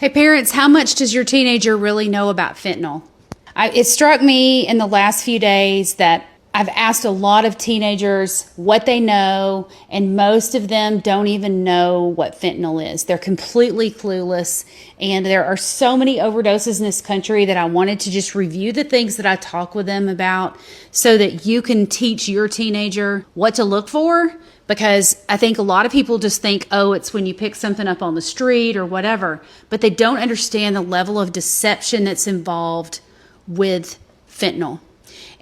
Hey parents, how much does your teenager really know about fentanyl? It struck me in the last few days that I've asked a lot of teenagers what they know, and most of them don't even know what fentanyl is. They're completely clueless, and there are so many overdoses in this country that I wanted to just review the things that I talk with them about so that you can teach your teenager what to look for. Because I think a lot of people just think, oh, it's when you pick something up on the street or whatever, but they don't understand the level of deception that's involved with fentanyl.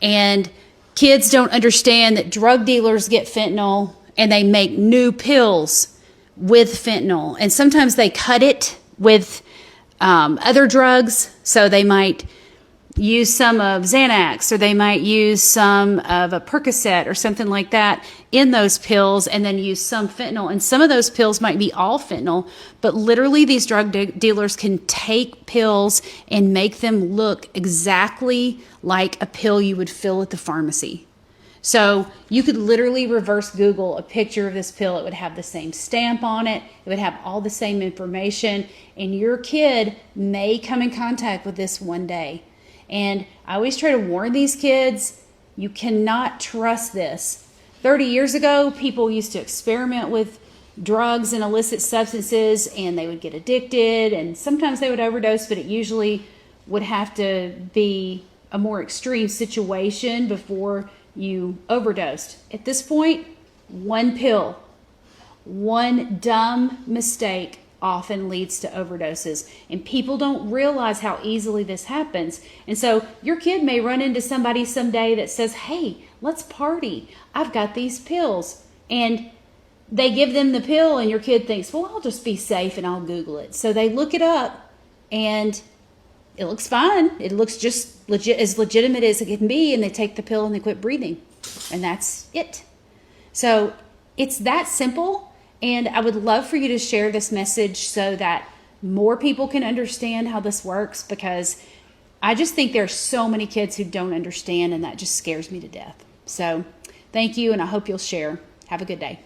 And kids don't understand that drug dealers get fentanyl and they make new pills with fentanyl. And sometimes they cut it with other drugs. So they might use some of Xanax, or they might use some of a Percocet or something like that in those pills, and then use some fentanyl. And some of those pills might be all fentanyl, but literally these drug dealers can take pills and make them look exactly like a pill you would fill at the pharmacy. So you could literally reverse Google a picture of this pill. It would have the same stamp on it. It would have all the same information, and your kid may come in contact with this one day. And I always try to warn these kids, you cannot trust this. 30 years ago, people used to experiment with drugs and illicit substances, and they would get addicted, and sometimes they would overdose, but it usually would have to be a more extreme situation before you overdosed. At this point, one pill, one dumb mistake often leads to overdoses, and people don't realize how easily this happens. And so your kid may run into somebody someday that says, hey, let's party, I've got these pills, and they give them the pill, and your kid thinks, well, I'll just be safe and I'll Google it. So they look it up and it looks fine, it looks just as legitimate as it can be, and they take the pill and they quit breathing, and that's it. So it's that simple. And I would love for you to share this message so that more people can understand how this works, because I just think there are so many kids who don't understand, and that just scares me to death. So thank you, and I hope you'll share. Have a good day.